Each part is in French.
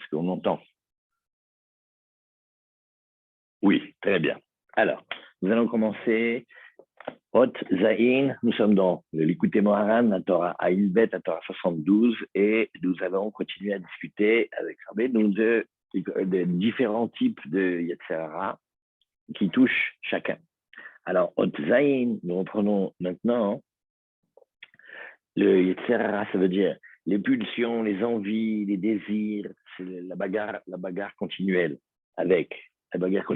qu'on entend. Oui, très bien. Alors, nous allons commencer. Hot Zahin, nous sommes dans le Likutei Moharan, la Torah Aïlbet, la Torah 72, et nous allons continuer à discuter avec Rabbi de différents types de Yetzer Hara qui touchent chacun. Alors, Hot Zahin, nous reprenons maintenant le Yetzer Hara, ça veut dire les pulsions, les envies, les désirs, c'est la bagarre continuelle avec le Yetzer Hara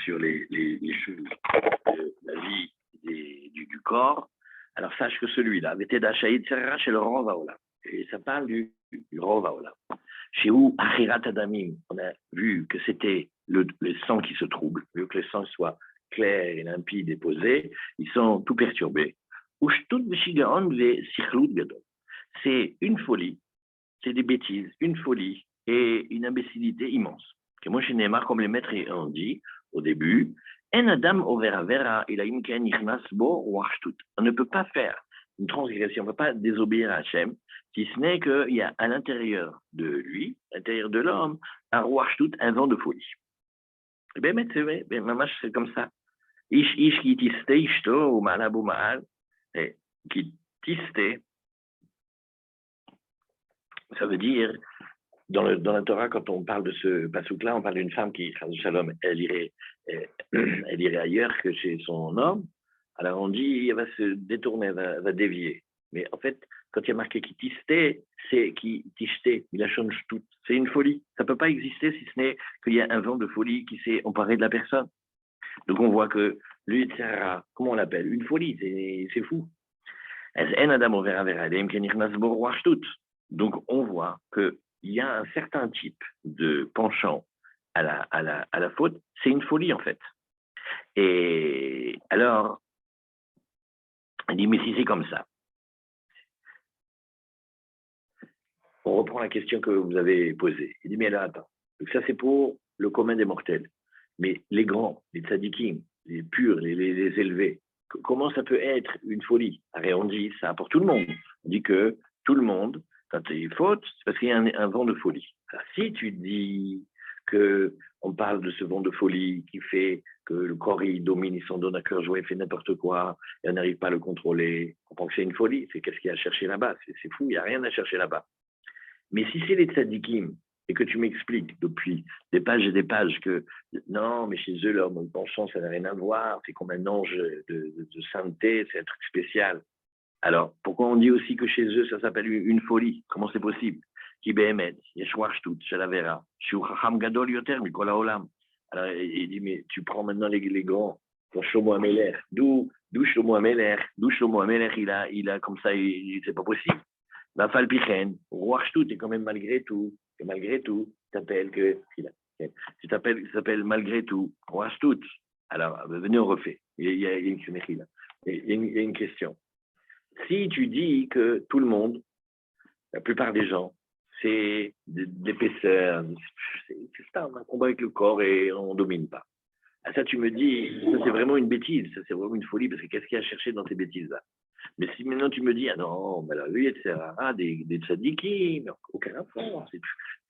sur les choses de la vie du corps. Alors sache que celui-là, chez le Rova Olam, et ça parle du Rova Olam. Chez où Achirat Adamim, on a vu que c'était le sang qui se trouble, vu que le sang soit clair et limpide et posé, ils sont tout perturbés. C'est une folie, c'est des bêtises, une folie et une imbécilité immense. Que moi, chez Neymar, comme les maîtres ont dit au début, on ne peut pas faire une transgression, on ne peut pas désobéir à Hachem, si ce n'est qu'il y a à l'intérieur de lui, à l'intérieur de l'homme, un vent de folie. Et bien, c'est vrai, c'est comme ça. Ish qui tiste, ishto, ou malabou mahal, qui tiste, ça veut dire, dans la Torah, quand on parle de ce pasouk-là, on parle d'une femme qui, shalom, elle irait ailleurs que chez son homme. Alors on dit, elle va se détourner, elle va dévier. Mais en fait, quand il y a marqué qui tisté, c'est qui tishté, il a change tout. C'est une folie. Ça ne peut pas exister si ce n'est qu'il y a un vent de folie qui s'est emparé de la personne. Donc on voit que le Yetzer Hara, comment on l'appelle? Une folie, c'est fou. Donc on voit qu'il y a un certain type de penchant à la faute, c'est une folie en fait. Et alors, il dit, mais si c'est comme ça, on reprend la question que vous avez posée. Il dit, mais alors attends, donc ça c'est pour le commun des mortels. Mais les grands, les tzadikim, les purs, les élevés, comment ça peut être une folie? Alors, on dit ça pour tout le monde. On dit que tout le monde, quand il faute, c'est parce qu'il y a un vent de folie. Alors, si tu dis qu'on parle de ce vent de folie qui fait que le corps il domine, il s'en donne à cœur joie, il fait n'importe quoi, et on n'arrive pas à le contrôler, on pense que c'est une folie. C'est qu'est-ce qu'il y a à chercher là-bas? C'est fou, il n'y a rien à chercher là-bas. Mais si c'est les tzadikim, et que tu m'expliques depuis des pages et des pages que non, mais chez eux, leur penchant, ça n'a rien à voir, c'est comme un ange de sainteté, c'est un truc spécial. Alors, pourquoi on dit aussi que chez eux, ça s'appelle une folie? Comment c'est possible? Qui behemet, yeshwach tout, shalavera, shu chacham gadol yoter mikol haolam. Alors, il dit, mais tu prends maintenant les grands, ton Shlomo Ameler. D'où Shlomo Ameler? D'où Shlomo Ameler, il a comme ça, c'est pas possible. La falpichen, roi tout, et quand même malgré tout, t'appelles que, tu t'appelles malgré tout, roi tout. Alors, venez, on refait. Il y a une question. Si tu dis que tout le monde, la plupart des gens, c'est l'épaisseur, c'est ça, on a un combat avec le corps et on ne domine pas. À ça, tu me dis, ça c'est vraiment une bêtise, ça c'est vraiment une folie, parce que qu'est-ce qu'il y a à chercher dans ces bêtises-là? Mais si maintenant tu me dis, ah non, ben là, lui, etc., des tzadikim, aucun rapport,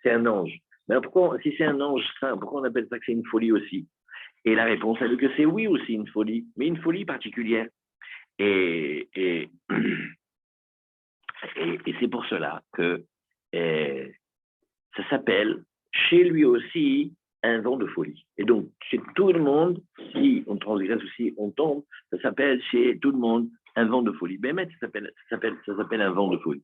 c'est un ange. Mais alors pourquoi, si c'est un ange saint, pourquoi on appelle ça que c'est une folie aussi? Et la réponse est que c'est oui aussi une folie, mais une folie particulière. Et c'est pour cela que ça s'appelle chez lui aussi un vent de folie. Et donc, chez tout le monde, si on transgresse ou si on tombe, ça s'appelle chez tout le monde un vent de folie. Ben, ça s'appelle un vent de folie.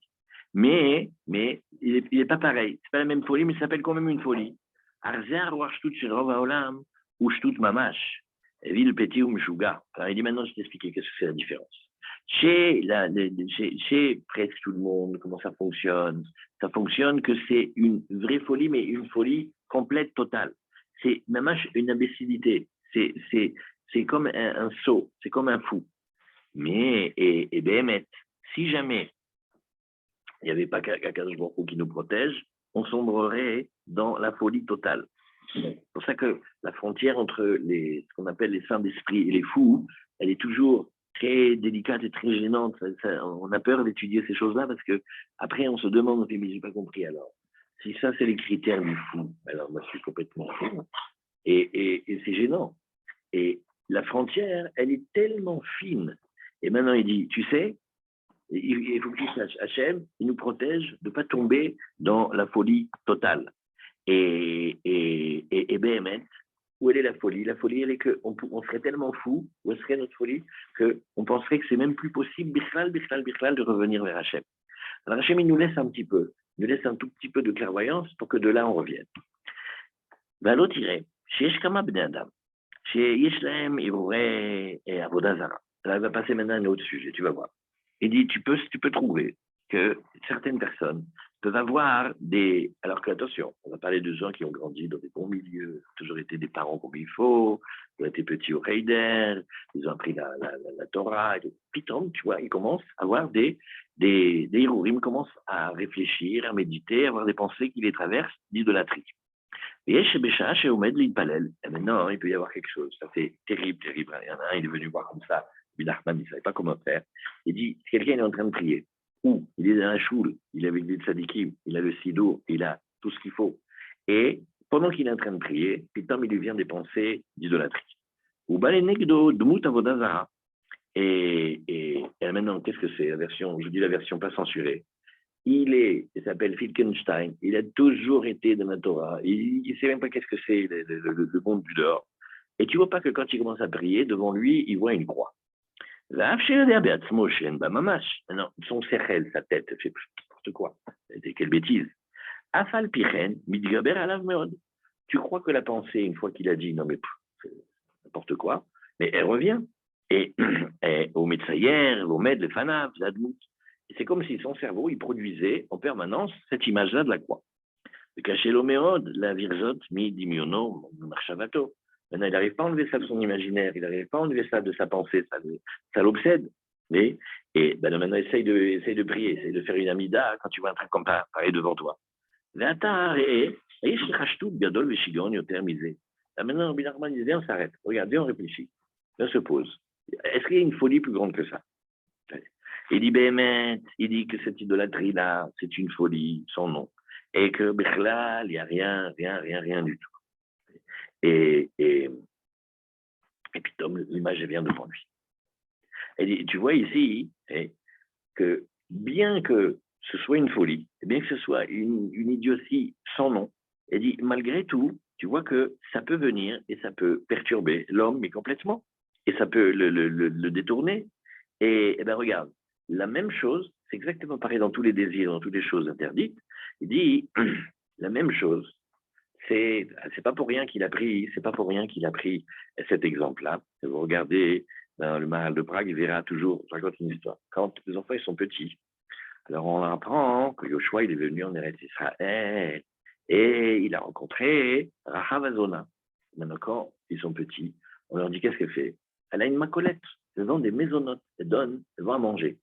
Mais il n'est pas pareil. C'est pas la même folie, mais ça s'appelle quand même une folie. Arzar ou Arshtut chez Rova Olam ou Shtut Mamash. Ville Petit ou Meshuga. Alors, il dit maintenant, je t'explique qu'est-ce que c'est la différence. Chez presque tout le monde, comment ça fonctionne? Ça fonctionne que c'est une vraie folie, mais une folie complète, totale. C'est même une imbécilité. C'est comme un sot, c'est comme un fou. Mais, et Béhémet, si jamais il n'y avait pas Akadosh Baruch Hu qui nous protège, on sombrerait dans la folie totale. C'est pour ça que la frontière entre ce qu'on appelle les saints d'esprit et les fous, elle est toujours très délicate et très gênante. On a peur d'étudier ces choses-là parce que après on se demande, mais j'ai pas compris alors. Si ça, c'est les critères du fou, alors moi, je suis complètement fou. Et c'est gênant. Et la frontière, elle est tellement fine. Et maintenant, il dit, tu sais, il faut que tu saches, Hachem, il nous protège de ne pas tomber dans la folie totale. Et BMS, où elle est la folie? La folie, elle est qu'on serait tellement fou, où serait notre folie, qu'on penserait que c'est même plus possible, Birklal, de revenir vers Hachem. Alors Hachem, il nous laisse un petit peu, il nous laisse un tout petit peu de clairvoyance pour que de là, on revienne. והלא תראה שיש כמה בני אדם שיש להם הרהורי עבודה זרה. Là, il va passer maintenant à un autre sujet, tu vas voir. Il dit, tu peux trouver que certaines personnes peuvent avoir des... Alors que, attention, on va parler de gens qui ont grandi dans des bons milieux, toujours été des parents comme il faut, ils ont été petits au Heider, ils ont appris la Torah, et puis tu vois, ils commencent à avoir des hirurim, ils commencent à réfléchir, à méditer, à avoir des pensées qui les traversent d'idolâtrie. Et maintenant, il peut y avoir quelque chose. Ça fait terrible, terrible. Il y en a un, il est venu voir comme ça. Binachman, il ne savait pas comment faire. Il dit, quelqu'un est en train de prier. Ou il est dans un choul, il est avec des tzadikim, il a le sido, il a tout ce qu'il faut. Et pendant qu'il est en train de prier, il lui vient des pensées d'idolâtrie. Ou balenekdo dmut avodazara. Et maintenant, qu'est-ce que c'est la version, je dis la version pas censurée. Il s'appelle Wittgenstein, il a toujours été dans la Torah, il ne sait même pas qu'est-ce que c'est le monde du dehors. Et tu vois pas que quand il commence à prier, devant lui, il voit une croix. Non, son sechel, sa tête, fait n'importe quoi. Quelle bêtise. Afal pichen, midgaber alav meod. Tu crois que la pensée, une fois qu'il a dit, non mais c'est n'importe quoi, mais elle revient. Et au Metsayer, au Med, le Fanav, l'Admout. C'est comme si son cerveau, il produisait en permanence cette image-là de la croix. Le caché l'homéode, la virzot, mi dimiono, marchavato. Maintenant, il n'arrive pas à enlever ça de son imaginaire, il n'arrive pas à enlever ça de sa pensée, ça l'obsède. Et maintenant, essaye de prier, essaye de faire une amida quand tu vois un truc comme ça, pareil devant toi. Maintenant, Binarman disait, on s'arrête, regardez, on réfléchit, on se pose. Est-ce qu'il y a une folie plus grande que ça? Il dit, il dit que cette idolâtrie-là, c'est une folie, sans nom. Et que, Bichlal, il n'y a rien du tout. Et puis, Tom, l'image vient devant lui. Elle dit, tu vois ici, que bien que ce soit une folie, bien que ce soit une idiotie sans nom, elle dit, malgré tout, tu vois que ça peut venir et ça peut perturber l'homme, mais complètement. Et ça peut le détourner. Et bien, regarde, la même chose, c'est exactement pareil dans tous les désirs, dans toutes les choses interdites. Il dit, la même chose, c'est pas pour rien qu'il a pris, cet exemple-là. Vous regardez dans le Maharal de Prague, il verra toujours, je raconte une histoire. Quand les enfants ils sont petits, alors on apprend que Yoshua il est venu en Eretz Israël et il a rencontré Rahavazona. Maintenant, quand ils sont petits, on leur dit qu'est-ce qu'elle fait? Elle a une macolette, elle vend des maisonnotes, elle vend à manger.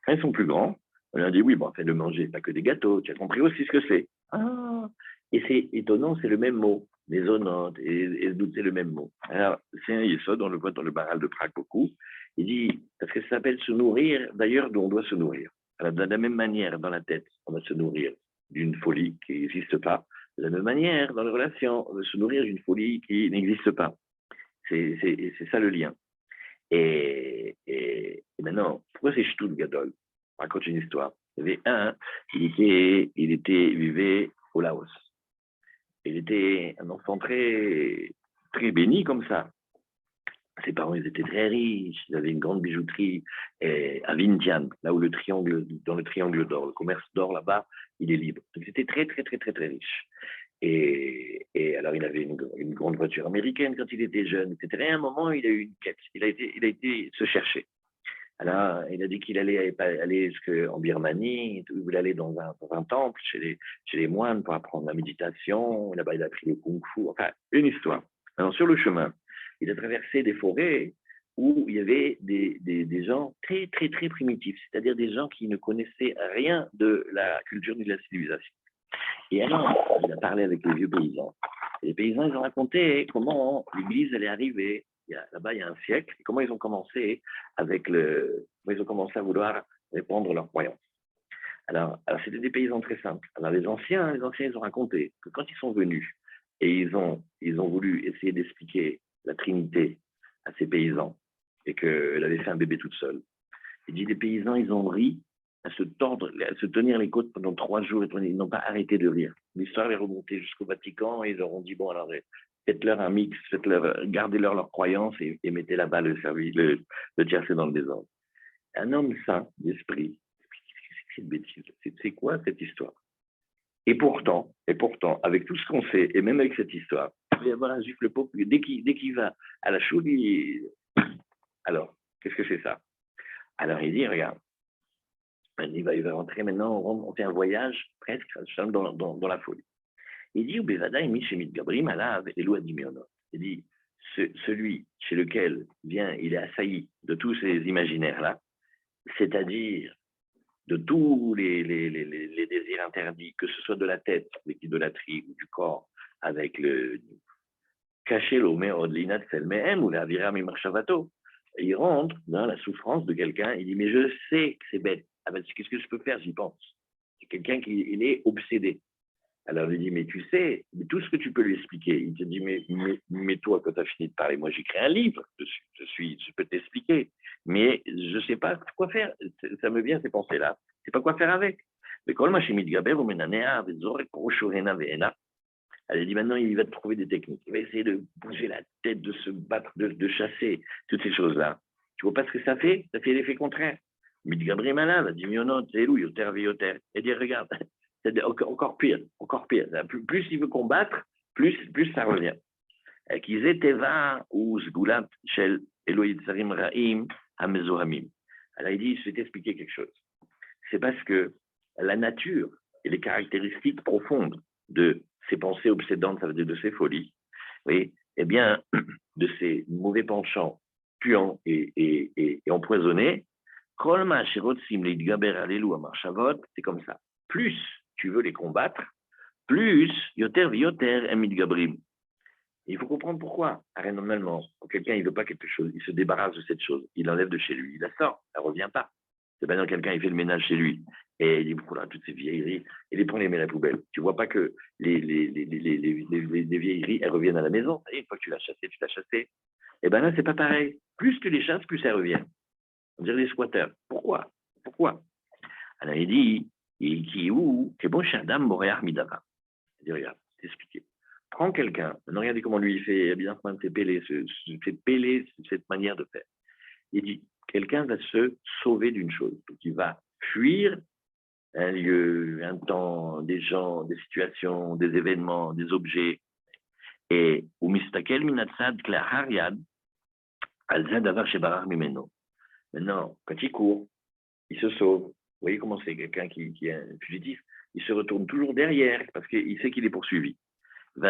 Quand ils sont plus grands, on leur dit oui, bon, fais de manger, pas que des gâteaux, tu as compris aussi ce que c'est. Ah, et c'est étonnant, c'est le même mot, maisonnote, et c'est le même mot. Alors, c'est un yesod, on le voit dans le Maharal de Prague beaucoup. Il dit, parce que ça s'appelle se nourrir, d'ailleurs, d'où on doit se nourrir. Alors, de la même manière, dans la tête, on va se nourrir d'une folie qui n'existe pas. De la même manière, dans les relations, on va se nourrir d'une folie qui n'existe pas. C'est ça le lien. Et maintenant, pourquoi c'est Shtout Gadol? On raconte une histoire. Il y avait un, il vivait au Laos. Il était un enfant très, très béni comme ça. Ses parents, ils étaient très riches, ils avaient une grande bijouterie à Vientiane, là où dans le triangle d'or, le commerce d'or là-bas, il est libre. Donc, c'était très, très, très, très, très riche. Et alors, il avait une grande voiture américaine quand il était jeune, etc. Et à un moment, il a eu une quête. Il a été se chercher. Alors, il a dit qu'il allait aller en Birmanie, il voulait aller dans un temple chez les moines pour apprendre la méditation. Là-bas, il a appris le kung-fu. Enfin, une histoire. Alors, sur le chemin, il a traversé des forêts où il y avait des gens très, très, très primitifs, c'est-à-dire des gens qui ne connaissaient rien de la culture ni de la civilisation. Et alors, il a parlé avec les vieux paysans. Et les paysans, ils ont raconté comment l'Église allait arriver là-bas il y a un siècle, et comment ils ont commencé à vouloir répandre leurs croyances. Alors c'était des paysans très simples. Alors les anciens, ils ont raconté que quand ils sont venus et ils ont voulu essayer d'expliquer la Trinité à ces paysans et qu'elle avait fait un bébé toute seule, il dit les paysans, ils ont ri à se tordre, à se tenir les côtes pendant 3 jours et ils n'ont pas arrêté de rire. L'histoire est remontée jusqu'au Vatican et ils leur ont dit bon alors faites-leur un mix, gardez-leur leur croyance et mettez là-bas le tiercé dans le désordre. Un homme sain d'esprit, c'est une bêtise. C'est quoi cette histoire? Et pourtant, avec tout ce qu'on sait, et même avec cette histoire, il va y avoir un juif le pauvre, dès qu'il va à la choule, alors, qu'est-ce que c'est ça? Alors il dit, regarde, il va rentrer maintenant, on fait un voyage presque dans la folie. Il dit, Ubevada imi shemit gabrim alav elu adimionot. Il dit, celui chez lequel il est assailli de tous ces imaginaires-là, c'est-à-dire de tous les désirs interdits, que ce soit de la tête, avec l'idolâtrie, ou du corps, avec le caché l'omer de l'inatsel mehem ou la vira mimarshavato. Il rentre dans la souffrance de quelqu'un, il dit, mais je sais que c'est bête. Ah ben, qu'est-ce que je peux faire, j'y pense. C'est quelqu'un qui est obsédé. Alors, il dit, mais tu sais, mais tout ce que tu peux lui expliquer, il te dit, mais toi, quand tu as fini de parler, moi, j'écris un livre, je peux t'expliquer, mais je ne sais pas quoi faire. Ça me vient, ces pensées-là. Je ne sais pas quoi faire avec. Mais quand le machimit gaber, ou menanea, elle dit, maintenant, il va te trouver des techniques. Il va essayer de bouger la tête, de se battre, de chasser, toutes ces choses-là. Tu vois pas ce que ça fait? Ça fait l'effet contraire. Mitgabri malade, dit Mionot, c'est loup, yoter, yoter. Et dit, regarde, c'est encore pire, encore pire. Plus il veut combattre, plus ça revient. Qu'ils étaient va ou sgulat shel Elohim Tsarim Raim Hamezohamim. Alors il dit, je vais t'expliquer quelque chose. C'est parce que la nature et les caractéristiques profondes de ces pensées obsédantes, ça veut dire de ces folies, oui, eh bien, de ces mauvais penchants puants et empoisonnés, c'est comme ça. Plus tu veux les combattre, plus yoter vioter emid gabrim. Il faut comprendre pourquoi. Normalement, quand quelqu'un ne veut pas quelque chose, il se débarrasse de cette chose, il l'enlève de chez lui, il la sort, elle ne revient pas. C'est maintenant quelqu'un il fait le ménage chez lui et il dit voilà, toutes ces vieilleries, et les prend les met à la poubelle. Tu ne vois pas que les vieilleries, elles reviennent à la maison. Et une fois que tu l'as chassé. Et bien là, c'est pas pareil. Plus tu les chasses, plus elles reviennent. On dirait les squatteurs. Pourquoi? Alors il dit, qui où, que bon chadam moréar midava. Il dit regarde, t'expliquer. Prends quelqu'un, maintenant regardez comment lui il fait, bien fait péler, cette manière de faire. Il dit, quelqu'un va se sauver d'une chose. Donc il va fuir un lieu, un temps, des gens, des situations, des événements, des objets. Et ou mistakel minatsad klahariad alzad avar shebarar mimeno. Maintenant, quand il court, il se sauve. Vous voyez comment c'est quelqu'un qui est un fugitif. Il se retourne toujours derrière parce qu'il sait qu'il est poursuivi. Et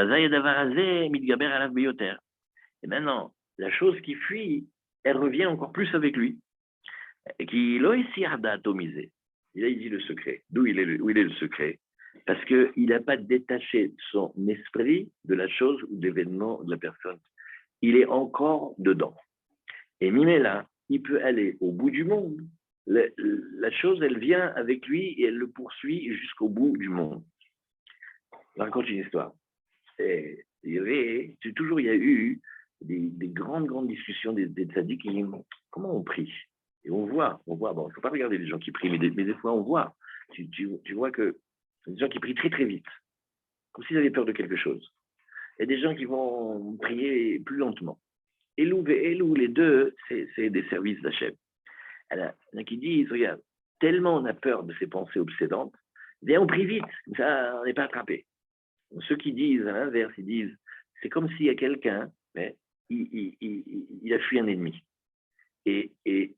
maintenant, la chose qui fuit, elle revient encore plus avec lui. Qui atomisé. Et là, il dit le secret. Où il est le secret? Parce qu'il n'a pas détaché son esprit de la chose ou de l'événement de la personne. Il est encore dedans. Et Mimela, il peut aller au bout du monde. La chose, elle vient avec lui et elle le poursuit jusqu'au bout du monde. Je raconte une histoire. Il y a eu des grandes discussions des tzadikim. Comment on prie? Et on voit, bon, il ne faut pas regarder les gens qui prient, mais des fois on voit. Tu vois que des gens qui prient très très vite, comme s'ils avaient peur de quelque chose. Et des gens qui vont prier plus lentement. Elou, les deux, c'est des services d'Hachem. Il y en a qui disent, regarde, tellement on a peur de ces pensées obsédantes, on prie vite, comme ça on n'est pas attrapé. Ceux qui disent à l'inverse, ils disent, c'est comme s'il y a quelqu'un, mais il a fui un ennemi. Et il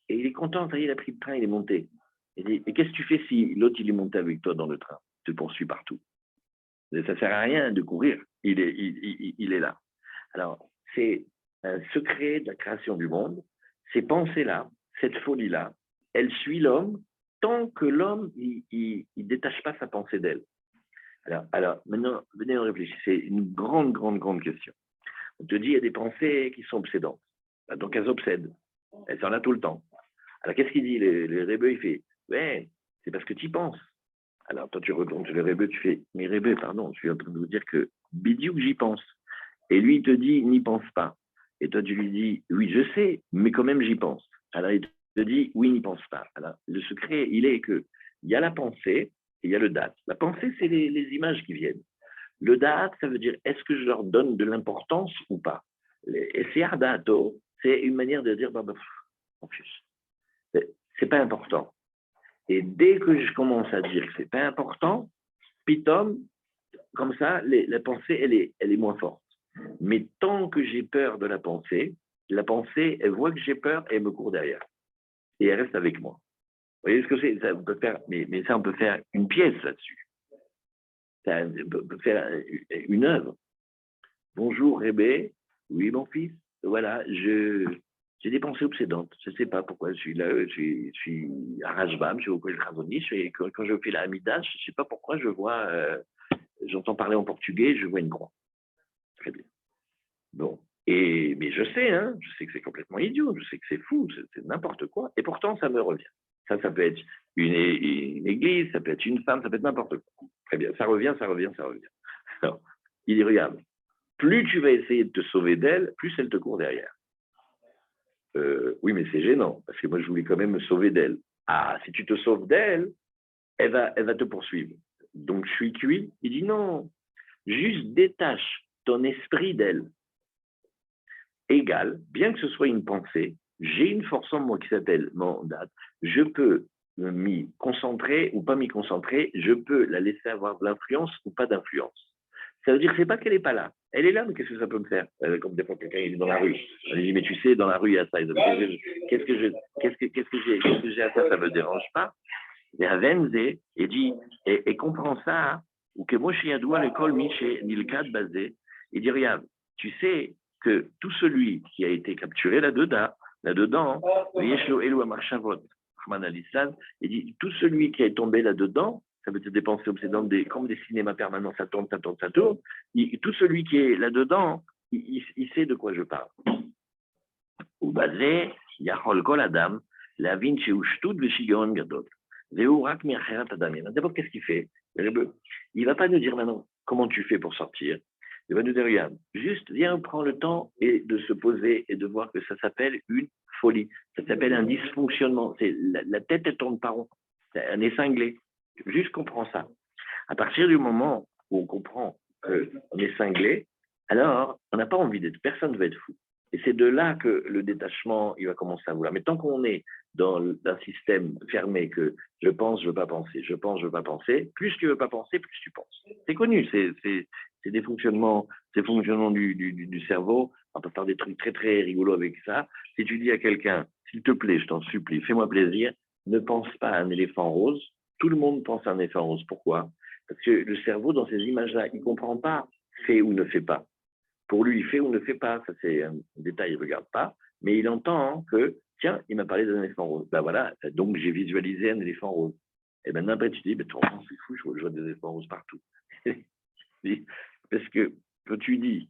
est content, ça y est, il a pris le train, il est monté. Et qu'est-ce que tu fais si l'autre, il est monté avec toi dans le train? Tu te poursuis partout. Ça ne sert à rien de courir, il est là. Alors, c'est un secret de la création du monde. Ces pensées-là, cette folie-là, elle suit l'homme tant que l'homme, il détache pas sa pensée d'elle. Alors, maintenant, venez en réfléchir. C'est une grande question. On te dit, il y a des pensées qui sont obsédantes. Donc, elles obsèdent. Elles sont là tout le temps. Alors, qu'est-ce qu'il dit? Le Rebbe, il fait, ouais, C'est parce que tu y penses. Alors, toi, tu retournes sur le Rebbe, tu fais, mais Rebbe, pardon, je suis en train de vous dire que Bidiou, j'y pense. Et lui, il te dit, n'y pense pas. Et toi, tu lui dis, oui, je sais, mais quand même, j'y pense. Alors, il te dit, oui, n'y pense pas. Alors, le secret, il est que il y a la pensée et il y a le date. La pensée, c'est les images qui viennent. Le date, ça veut dire, est-ce que je leur donne de l'importance ou pas? Et c'est ardato, c'est une manière de dire, bah, confus. C'est pas important. Et dès que je commence à dire que c'est pas important, pitom, comme ça, la pensée, elle est moins forte. Mais tant que j'ai peur de la pensée, elle voit que j'ai peur et elle me court derrière. Et elle reste avec moi. Vous voyez ce que c'est? Ça, on peut faire, mais ça, on peut faire une pièce là-dessus. Ça, on peut faire une œuvre. Bonjour, Rébé. Oui, mon fils. Voilà, j'ai des pensées obsédantes. Je ne sais pas pourquoi je suis là. Je suis à Rajbam, je suis au collège Razoni. Quand je fais la Hamida, je ne sais pas pourquoi je vois, j'entends parler en portugais, je vois une croix. Très bien. Bon. Mais je sais, hein, je sais que c'est complètement idiot, je sais que c'est fou, c'est n'importe quoi. Et pourtant, ça me revient. Ça peut être une église, ça peut être une femme, ça peut être n'importe quoi. Très bien, ça revient, ça revient, ça revient. Alors, il dit, regarde, plus tu vas essayer de te sauver d'elle, plus elle te court derrière. Oui, mais c'est gênant, parce que moi, je voulais quand même me sauver d'elle. Ah, si tu te sauves d'elle, elle va te poursuivre. Donc, je suis cuit. Il dit, non, juste détache ton esprit d'elle. Égal, bien que ce soit une pensée, j'ai une force en moi qui s'appelle mon date. Je peux m'y concentrer ou pas m'y concentrer, je peux la laisser avoir de l'influence ou pas d'influence. Ça veut dire que c'est pas qu'elle n'est pas là. Elle est là, mais qu'est-ce que ça peut me faire? Comme des fois quelqu'un est dans la rue. Je dis, mais tu sais, dans la rue, il y a ça. Qu'est-ce que j'ai à ça? Ça me dérange pas. Et Avenze, et dit, et comprends ça, hein, ou que moi, chez Yadoua, l'école, Miché, Nilkad, basé, il dit, regarde, tu sais que tout celui qui a été capturé là-dedans, Yeshlo Elou Amarchavot, Rahman al-Islam, il dit, tout celui qui est tombé là-dedans, ça veut dire des pensées obsédantes, comme des cinémas permanents, ça tourne, ça tourne, ça tourne, tout celui qui est là-dedans, il sait de quoi je parle. Ou basé, Yahol Kol Adam, la Vinci Ushtud, Veshigaon Gadol. D'abord, qu'est-ce qu'il fait? Il ne va pas nous dire maintenant comment tu fais pour sortir. Il va nous dire, regarde, juste viens prendre le temps et de se poser et de voir que ça s'appelle une folie. Ça s'appelle un dysfonctionnement. La tête, elle tourne pas rond. C'est un nez cinglé. Juste comprends ça. À partir du moment où on comprend qu'on est cinglé, alors on n'a pas envie d'être, personne ne veut être fou. Et c'est de là que le détachement, il va commencer à vouloir. Mais tant qu'on est dans un système fermé que je pense, je ne veux pas penser, je pense, je ne veux pas penser, plus tu ne veux pas penser, plus tu penses. C'est connu, c'est des fonctionnements du cerveau. On peut faire des trucs très, très rigolos avec ça. Si tu dis à quelqu'un, s'il te plaît, je t'en supplie, fais-moi plaisir, ne pense pas à un éléphant rose. Tout le monde pense à un éléphant rose. Pourquoi? Parce que le cerveau, dans ces images-là, il ne comprend pas fait ou ne fait pas. Pour lui, il fait ou ne fait pas. Ça, c'est un détail, il ne regarde pas. Mais il entend que, tiens, il m'a parlé d'un éléphant rose. Ben voilà, donc j'ai visualisé un éléphant rose. Et maintenant, après, tu te dis, ben, c'est fou, je vois des éléphants roses partout. Parce que quand tu dis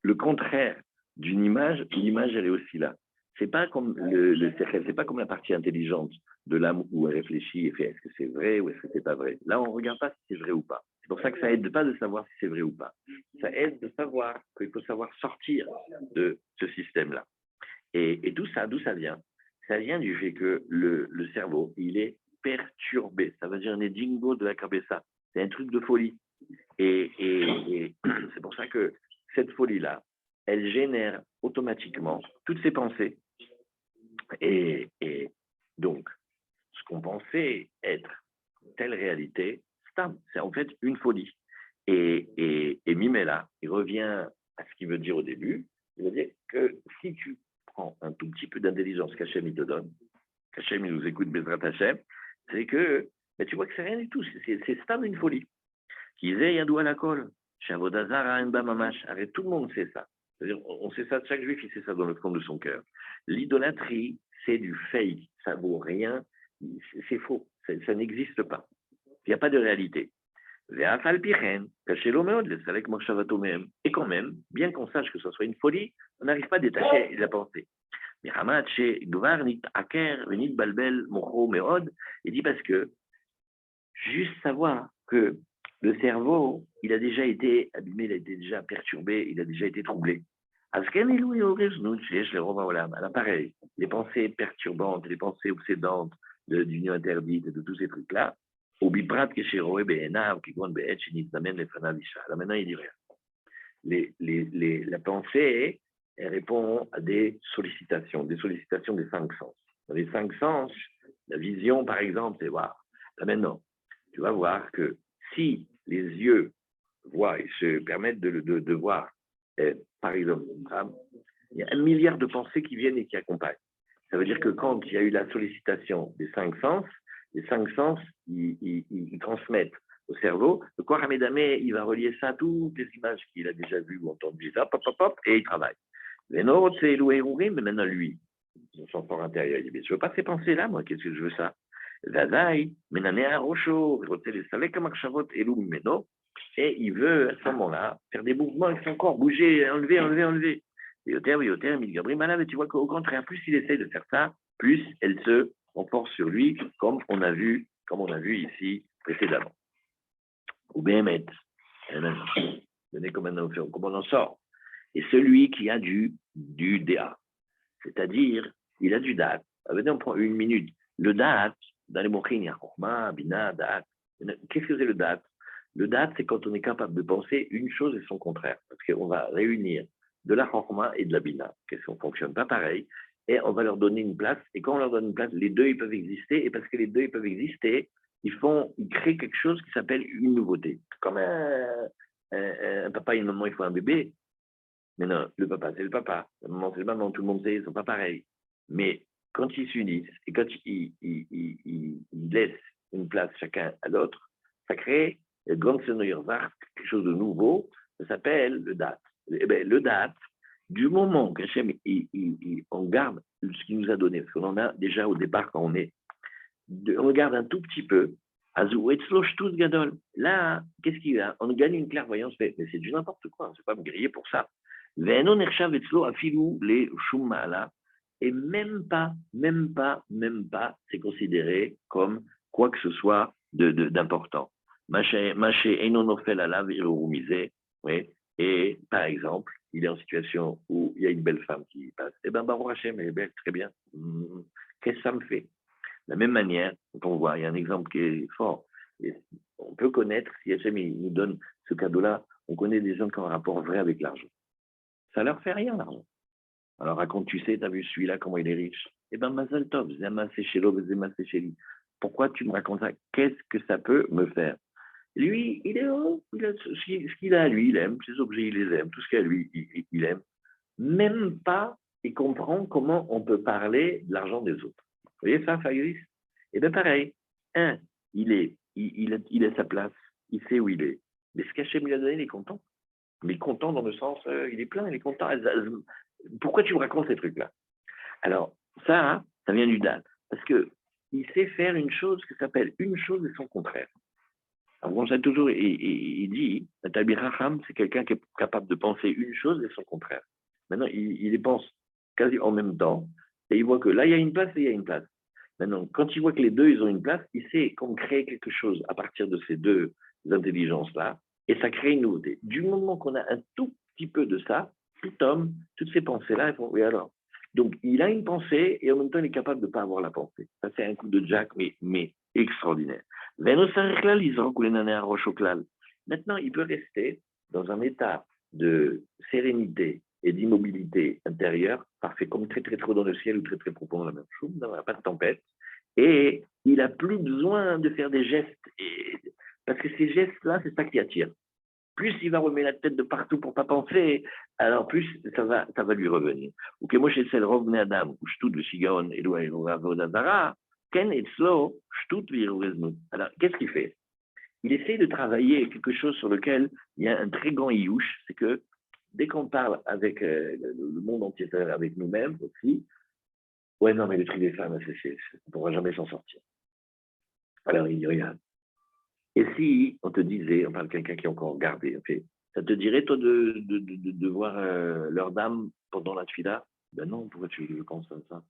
le contraire d'une image, l'image, elle est aussi là. C'est pas comme c'est pas comme la partie intelligente de l'âme où elle réfléchit et fait est-ce que c'est vrai ou est-ce que c'est pas vrai. Là, on ne regarde pas si c'est vrai ou pas. C'est pour ça que ça aide pas de savoir si c'est vrai ou pas. Ça aide de savoir qu'il faut savoir sortir de ce système-là. Et tout ça, d'où ça vient? Ça vient du fait que le cerveau, il est perturbé. Ça veut dire un dingo de la cabeza. C'est un truc de folie. Et c'est pour ça que cette folie-là, elle génère automatiquement toutes ces pensées. Et donc, ce qu'on pensait être telle réalité, c'est en fait une folie. Et Mimela, il revient à ce qu'il veut dire au début. Il veut dire que si tu prends un tout petit peu d'intelligence qu'Hachem il te donne, qu'Hachem il nous écoute Bezrat Hachem, c'est que mais tu vois que c'est rien du tout, c'est stable une folie. Qu'ils aient Yadou à la colle, Shavodazar à Enba Mamash, arrête, tout le monde sait ça. C'est-à-dire, on sait ça, chaque juif, il sait ça dans le fond de son cœur. L'idolâtrie, c'est du fake, ça vaut rien, c'est faux, ça n'existe pas. Il n'y a pas de réalité. Et quand même, bien qu'on sache que ce soit une folie, on n'arrive pas à détacher la pensée. Il dit parce que juste savoir que le cerveau, il a déjà été abîmé, il a été déjà perturbé, il a déjà été troublé. Alors pareil, les pensées perturbantes, les pensées obsédantes d'union interdite, de tous ces trucs-là, au biprat que chez Roé Behenav, qui compte Behet, chez Nizdamen, les Fanadisha. Là maintenant, il dit rien. La pensée, elle répond à des sollicitations des cinq sens. Dans les cinq sens, la vision, par exemple, c'est voir. Là maintenant, tu vas voir que si les yeux voient et se permettent de voir, par exemple, une femme, il y a 1 milliard de pensées qui viennent et qui accompagnent. Ça veut dire que quand il y a eu la sollicitation des cinq sens, les cinq sens, ils transmettent au cerveau. Le corps Hamédamé, il va relier ça à toutes les images qu'il a déjà vues ou entendues, et il travaille. Les nôtres, c'est Eloué mais maintenant lui, son fort intérieur, il dit, mais je veux pas ces pensées-là, moi, qu'est-ce que je veux ça? Vadaï, Menanea Rocho, et il veut, à ce moment-là, faire des mouvements avec son corps, bouger, enlever. Et tu vois qu'au contraire, plus il essaie de faire ça, plus elle se renforce sur lui, comme on a vu ici précédemment. Ou bien mettre, comment on en sort. Et celui qui a du DA, c'est-à-dire, il a du date. On prend une minute. Le date, dans les mots il y a Chokhmah, Bina, date. Qu'est-ce que c'est le date? Le date, c'est quand on est capable de penser une chose et son contraire. Parce qu'on va réunir de la Chokhmah et de la Bina. Qu'est-ce qu'on ne fonctionne pas pareil. Et on va leur donner une place. Et quand on leur donne une place, les deux, ils peuvent exister. Et parce que les deux, ils peuvent exister, ils créent quelque chose qui s'appelle une nouveauté. Comme un papa et une maman, il faut un bébé. Mais non, le papa, c'est le papa. La maman, c'est le maman. Tout le monde sait, ils ne sont pas pareils. Mais quand ils s'unissent et quand ils laissent une place chacun à l'autre, ça crée quelque chose de nouveau. Ça s'appelle le date. Eh bien, le date, du moment qu'Hachem, on garde ce qu'il nous a donné, parce qu'on en a déjà au départ quand on regarde un tout petit peu. Là, qu'est-ce qu'il y a? On gagne une clairvoyance, mais c'est du n'importe quoi, on ne peut pas me griller pour ça. Et même pas, c'est considéré comme quoi que ce soit d'important. Oui. Et par exemple, il est en situation où il y a une belle femme qui passe. Eh bien, Baruch Hashem, elle est belle, très bien. Qu'est-ce que ça me fait? De la même manière, quand on voit, il y a un exemple qui est fort. Et on peut connaître, si Hachem nous donne ce cadeau-là, on connaît des gens qui ont un rapport vrai avec l'argent. Ça leur fait rien, l'argent. Alors raconte, tu sais, tu as vu celui-là, comment il est riche. Eh bien, Mazal Tov, Zema Sechelo, Zema Secheli. Pourquoi tu me racontes ça? Qu'est-ce que ça peut me faire? Lui, il est heureux. Ce qu'il a à lui, il aime. Ses objets, il les aime. Tout ce qu'il a à lui, il aime. Même pas, il comprend comment on peut parler de l'argent des autres. Vous voyez ça, Fabrice? Eh bien, pareil. Il a sa place. Il sait où il est. Mais ce qu'Hachem lui a donné, il est content. Mais content dans le sens, il est plein, il est content. Pourquoi tu me racontes ces trucs-là? Alors, ça vient du date. Parce qu'il sait faire une chose qui s'appelle une chose et son contraire. Alors, on sait toujours, il dit, Tabir Raham, c'est quelqu'un qui est capable de penser une chose et son contraire. Maintenant, il les pense quasi en même temps, et il voit que là, il y a une place et il y a une place. Maintenant, quand il voit que les deux, ils ont une place, il sait qu'on crée quelque chose à partir de ces deux intelligences-là, et ça crée une nouveauté. Du moment qu'on a un tout petit peu de ça, tout homme, toutes ces pensées-là, elles font, oui alors. Donc, il a une pensée, et en même temps, il est capable de ne pas avoir la pensée. Ça, c'est un coup de Jack, mais extraordinaire. Maintenant, il peut rester dans un état de sérénité et d'immobilité intérieure, parfait, comme très très trop dans le ciel ou très très profond dans la même chose, il n'y a pas de tempête, et il n'a plus besoin de faire des gestes, parce que ces gestes-là, c'est ça qui attire. Plus il va remettre la tête de partout pour ne pas penser, alors plus ça va lui revenir. Ou que moi, chez Selrov Adam, ou Shtout le Shigaon, et Vodazara, Ken et Slo, Shtout le. Alors, qu'est-ce qu'il fait? Il essaie de travailler quelque chose sur lequel il y a un très grand iouche, c'est que dès qu'on parle avec le monde entier, avec nous-mêmes aussi, ouais, non, mais le truc des femmes, on ne pourra jamais s'en sortir. Alors, il dit, regarde. Et si on te disait, on parle de quelqu'un qui est encore gardé, okay, ça te dirait, toi, de voir leur dame pendant la tfila? Ben non, pourquoi tu penses comme ça?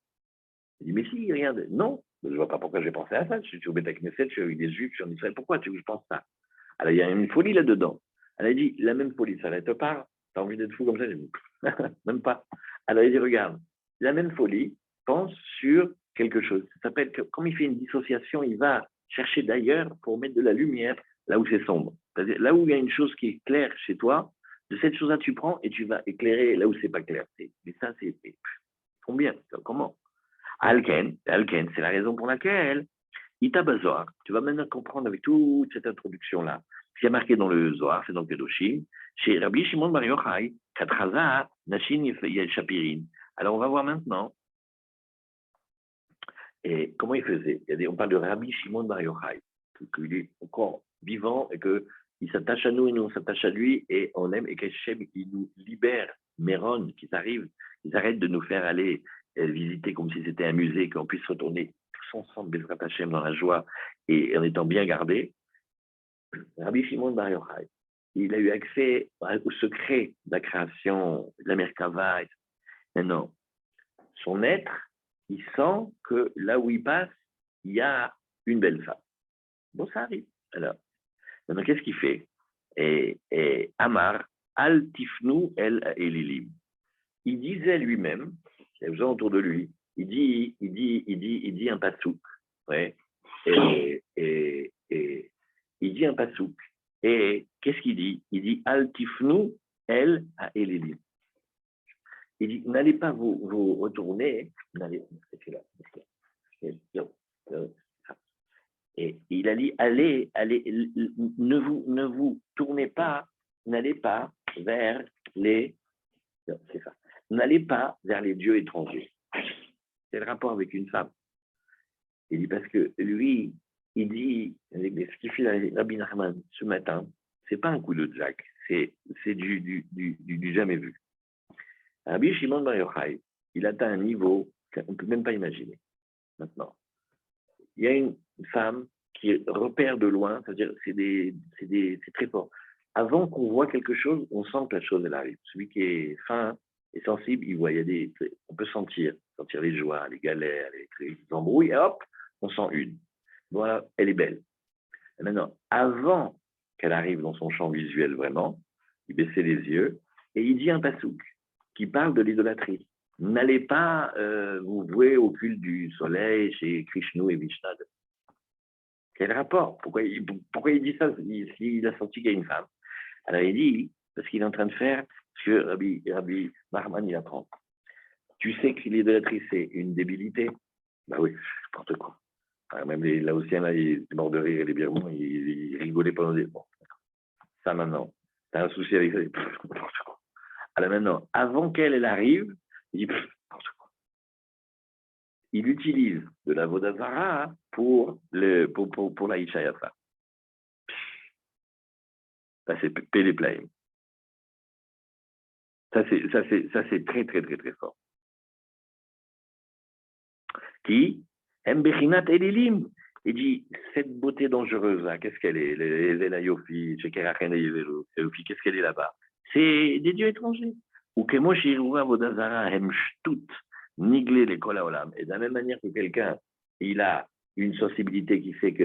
Il dit, mais si, regarde, non, je ne vois pas pourquoi j'ai pensé à ça. Je suis au Beth Knesset, je suis avec des Juifs, je suis en Israël, pourquoi tu veux que je pense ça? Alors, il y a une folie là-dedans. Elle a dit, la même folie, ça ne te parle? T'as envie d'être fou comme ça? J'ai dit, même pas. Alors, il dit, regarde, la même folie pense sur quelque chose. Ça s'appelle que, comme il fait une dissociation, il va chercher d'ailleurs pour mettre de la lumière là où c'est sombre. C'est-à-dire, là où il y a une chose qui est claire chez toi, de cette chose-là, tu prends et tu vas éclairer là où c'est pas clair. Mais ça, c'est combien? Comment? Alken, c'est la raison pour laquelle Ita Bazar, tu vas maintenant comprendre avec toute cette introduction-là, ce qui est marqué dans le Zohar, c'est dans le Kedoshim, chez Rabbi Shimon Bar Yochai, Katraza, Nashin Yel Shapirin. Alors on va voir maintenant et comment il faisait. On parle de Rabbi Shimon Bar Yochai, qu'il est encore vivant et qu'il s'attache à nous et nous on s'attache à lui et on aime et qu'Hachem il nous libère, Méron, qu'ils arrivent, ils arrêtent de nous faire aller visiter comme si c'était un musée, qu'on puisse retourner tous ensemble, Bezrat Hachem, dans la joie et en étant bien gardés. Rabbi Shimon Bar Yochai, il a eu accès au secret de la création, de la Merkava. Maintenant, son être, il sent que là où il passe, il y a une belle femme. Bon, ça arrive. Alors, maintenant, qu'est-ce qu'il fait? Et Amar, Al Tifnu El Elilim. Il disait lui-même, il y a des gens autour de lui, il dit un pasouk. Ouais. Et il dit un pasouk. Et qu'est-ce qu'il dit? Il dit Al Tifnu El Elilim. Il dit, n'allez pas vous retourner, et il a dit, allez, ne vous tournez pas, n'allez pas vers les, non, c'est ça, n'allez pas vers les dieux étrangers. C'est le rapport avec une femme. Il dit, parce que lui, il dit, ce qu'il fait Rabbi Nachman ce matin, c'est pas un coup de Jack, c'est du jamais vu. Rabbi Shimon Bar Yochai, il atteint un niveau qu'on ne peut même pas imaginer maintenant. Il y a une femme qui repère de loin, c'est-à-dire c'est très fort. Avant qu'on voit quelque chose, on sent que la chose elle arrive. Celui qui est fin et sensible, il voit, on peut sentir les joies, les galères, les embrouilles, et hop, on sent une. Voilà, elle est belle. Et maintenant, avant qu'elle arrive dans son champ visuel vraiment, il baissait les yeux et il dit un pasouk qui parle de l'idolâtrie. N'allez pas vous vouer au culte du soleil chez Krishna et Vishnu. Quel rapport? Pourquoi il dit ça s'il a senti qu'il y a une femme? Alors il dit, parce qu'il est en train de faire ce que Rabbi Nachman il apprend. Tu sais que l'idolâtrie c'est une débilité? Ben oui, n'importe quoi. Alors même les Laotiens, là, ils étaient morts de rire et les Birmans, ils rigolaient pendant des... Bon, ça maintenant, t'as un souci avec ça, n'importe quoi. Alors maintenant, avant qu'elle arrive, il dit n'importe quoi. Il utilise de la Vodazara pour la Ishayafa. Ça, c'est Péléplaïm. Ça, c'est très, très, très, très fort. Qui Mbechinat Elilim. Il dit, cette beauté dangereuse, là, qu'est-ce qu'elle est? La Yofi, qu'est-ce qu'elle est là-bas? C'est des dieux étrangers. Ou que moi, chez Vodazara, Hemshtut, Niglé, les Kolaolam. Et de la même manière que quelqu'un, il a une sensibilité qui fait que,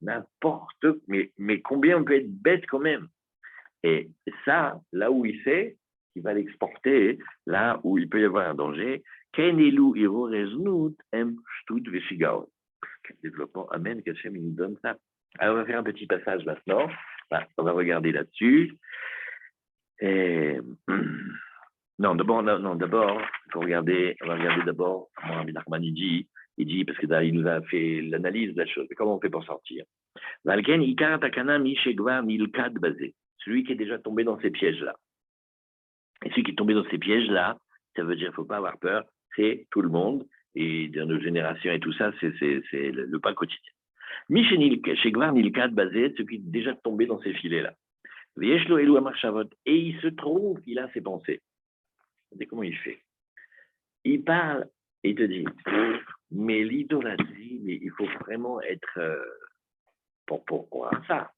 n'importe, mais combien on peut être bête quand même? Et ça, là où il sait, il va l'exporter, là où il peut y avoir un danger. Quel développement, amen, qu'Hachem nous donne ça. Alors, on va faire un petit passage maintenant. On va regarder là-dessus. Et... Non, d'abord, il faut regarder, on va regarder d'abord comment Rabbi Nachman il dit, parce que là, il nous a fait l'analyse de la chose. Comment on fait pour sortir? Valken, Ikar Takana, Mishegvar, Milkad, basé. Celui qui est déjà tombé dans ces pièges-là. Et celui qui est tombé dans ces pièges-là, ça veut dire qu'il ne faut pas avoir peur, c'est tout le monde, et dans nos générations et tout ça, c'est le pas quotidien. Mishegvar, Milkad, basé, celui qui est déjà tombé dans ces filets-là. Et il se trouve qu'il a ses pensées. Regardez comment il fait. Il parle et il te dit, mais l'idolâtrie, il faut vraiment être pour ça.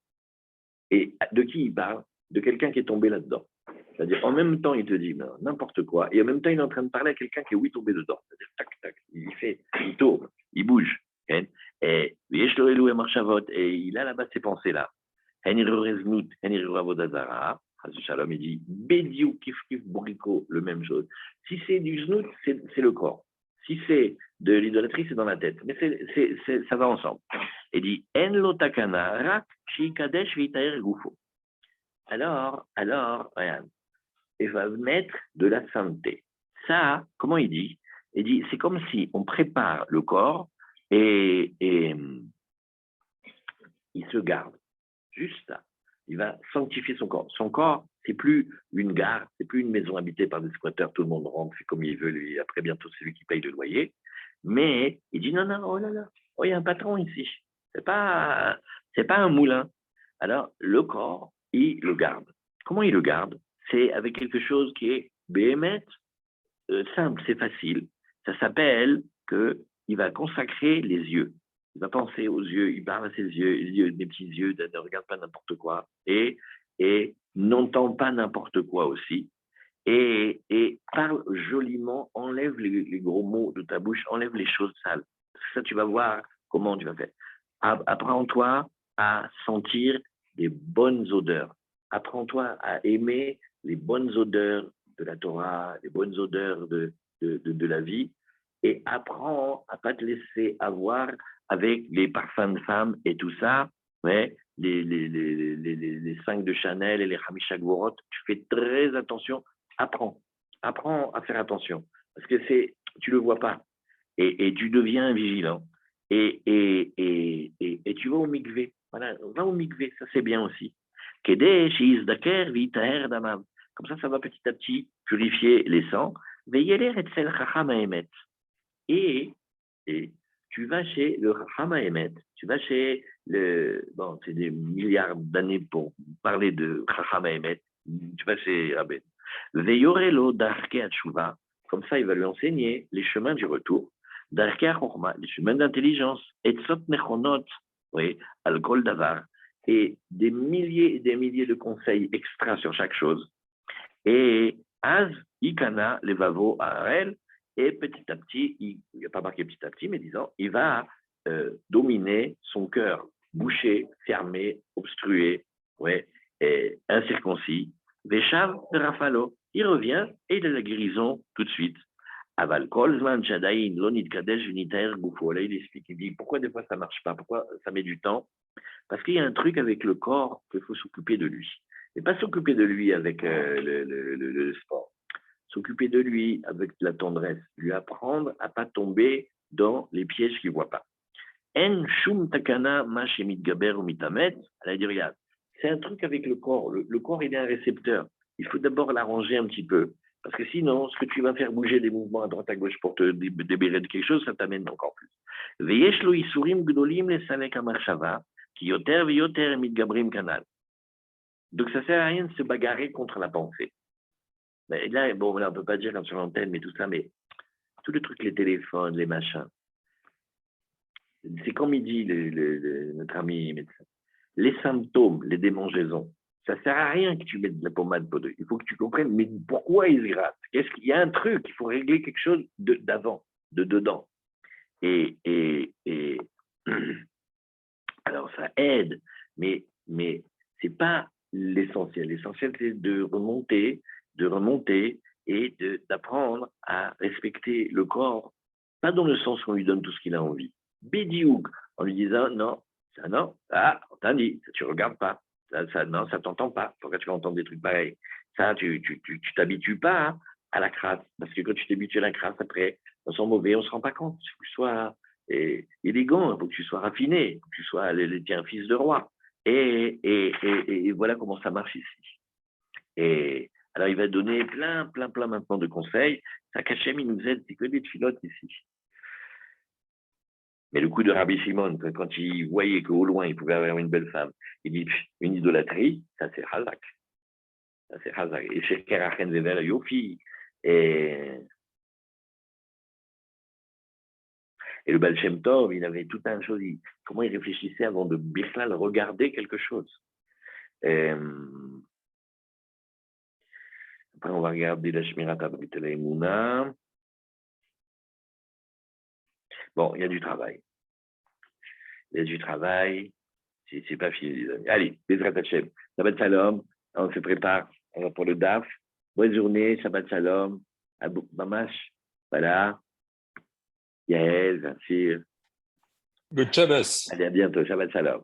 Et de qui il parle? De quelqu'un qui est tombé là-dedans. C'est-à-dire, en même temps, il te dit n'importe quoi, et en même temps, il est en train de parler à quelqu'un qui est, oui, tombé dedans. C'est-à-dire, tac, tac, il tourne, il bouge. Hein, et il a là-bas ces pensées-là. Shalom, il dit, Bédiou, kif, kif, bourrico, le même chose. Si c'est du znout, c'est le corps. Si c'est de l'idolâtrie, c'est dans la tête. Mais ça va ensemble. Il dit, En lo takana, rak, shi kadesh, vitaer, gufo. Alors, regarde, il va mettre de la sainteté. Ça, comment il dit? Il dit, c'est comme si on prépare le corps et il se garde. Juste ça. Il va sanctifier son corps. Son corps, c'est plus une gare, c'est plus une maison habitée par des squatteurs, tout le monde rentre, fait comme il veut, lui, après bientôt c'est lui qui paye le loyer. Mais il dit non, oh là là, oh, il y a un patron ici. C'est pas un moulin. Alors, le corps, il le garde. Comment il le garde? C'est avec quelque chose qui est béhémeth, simple, c'est facile. Ça s'appelle qu'il va consacrer les yeux. Il va penser aux yeux, il parle à ses yeux, des petits yeux, ne regarde pas n'importe quoi, et n'entend pas n'importe quoi aussi, et parle joliment, enlève les gros mots de ta bouche, enlève les choses sales. Ça, tu vas voir comment tu vas faire. Apprends-toi à sentir des bonnes odeurs. Apprends-toi à aimer les bonnes odeurs de la Torah, les bonnes odeurs de la vie, et apprends à ne pas te laisser avoir avec les parfums de femmes et tout ça, ouais, les 5 de Chanel et les Hamisha Gvorot, tu fais très attention, apprends à faire attention, parce que tu le vois pas, et tu deviens vigilant, et tu vas au mikvé, voilà, va au mikvé, ça c'est bien aussi. Comme ça va petit à petit purifier les sangs. Et, et tu vas chez le Chacham Haemet, tu vas chez bon, c'est des milliards d'années pour parler de Chacham Haemet, tu vas chez Rabben. Veyorelo Darke Atshuva, comme ça il va lui enseigner les chemins du retour, Darke Achorma, les chemins d'intelligence, Etzot Nechonot, oui, Al Kol Davar, et des milliers et des milliers de conseils extra sur chaque chose. Et Az Ikana Levavo Aarel, et petit à petit, il n'y a pas marqué petit à petit, mais disons, il va dominer son cœur, bouché, fermé, obstrué, ouais, et incirconcis. Veshav Rafalo, il revient et il a la guérison tout de suite. Aval Kolzman Shadaïn, Lonit Kadesh, Unitaire, Goufo. Là, il explique, il dit pourquoi des fois ça ne marche pas, pourquoi ça met du temps. Parce qu'il y a un truc avec le corps qu'il faut s'occuper de lui. Et pas s'occuper de lui avec le sport. S'occuper de lui avec la tendresse. Lui apprendre à ne pas tomber dans les pièges qu'il ne voit pas. En shum takana ma shemit gaber ou mitamet. Elle a dit, regarde, c'est un truc avec le corps. Le corps, il est un récepteur. Il faut d'abord l'arranger un petit peu. Parce que sinon, ce que tu vas faire bouger des mouvements à droite à gauche pour te débérer de quelque chose, ça t'amène encore plus. Veyesh lo isurim gdolim le salek amarshava, ki yoter veyoter mit gabrim kanal. Donc ça ne sert à rien de se bagarrer contre la pensée. Mais là, bon, là, on ne peut pas dire sur l'antenne, mais tout ça, mais tous les trucs, les téléphones, les machins, c'est comme il dit notre ami médecin, les symptômes, les démangeaisons, ça ne sert à rien que tu mettes de la pommade pour deux. Il faut que tu comprennes, mais pourquoi il se gratte? Qu'est-ce qu'il y a un truc, il faut régler quelque chose d'avant, de dedans. Et alors ça aide, mais c'est pas l'essentiel. L'essentiel, c'est de remonter et d'apprendre à respecter le corps, pas dans le sens qu'on lui donne tout ce qu'il a envie. Bédiouk, en lui disant non, ça non, ah, on t'a dit, ça tu regardes pas, ça non, ça t'entend pas. Pourquoi tu vas entendre des trucs pareils? Ça, tu t'habitues pas hein, à la crasse, parce que quand tu t'habitues à la crasse, après, on sent mauvais, on se rend pas compte. Il faut que tu sois élégant, il faut que tu sois raffiné, il faut que tu sois un fils de roi. Et voilà comment ça marche ici. Et alors, il va donner plein maintenant de conseils. Ça Kachem, il nous aide, c'est que des filotes ici. Mais le coup de Rabbi Shimon, quand il voyait qu'au loin, il pouvait avoir une belle femme, il dit une idolâtrie, ça c'est Hazak. Ça c'est Hazak. Et chez Kerachen Vevel Yofi. Et le Baal Shem Tov, il avait tout un chose. Comment il réfléchissait avant de Birklal regarder quelque chose. Après, on va regarder la Shmirat Abrit El Emunah. Bon, il y a du travail. Il y a du travail. C'est pas fini, les amis. Allez, Bezrat Hashem. Shabbat Shalom. On se prépare pour le DAF. Bonne journée. Shabbat Shalom. Abou Mamash. Voilà. Yael, Vincir. Good Shabbos. Allez, à bientôt. Shabbat Shalom.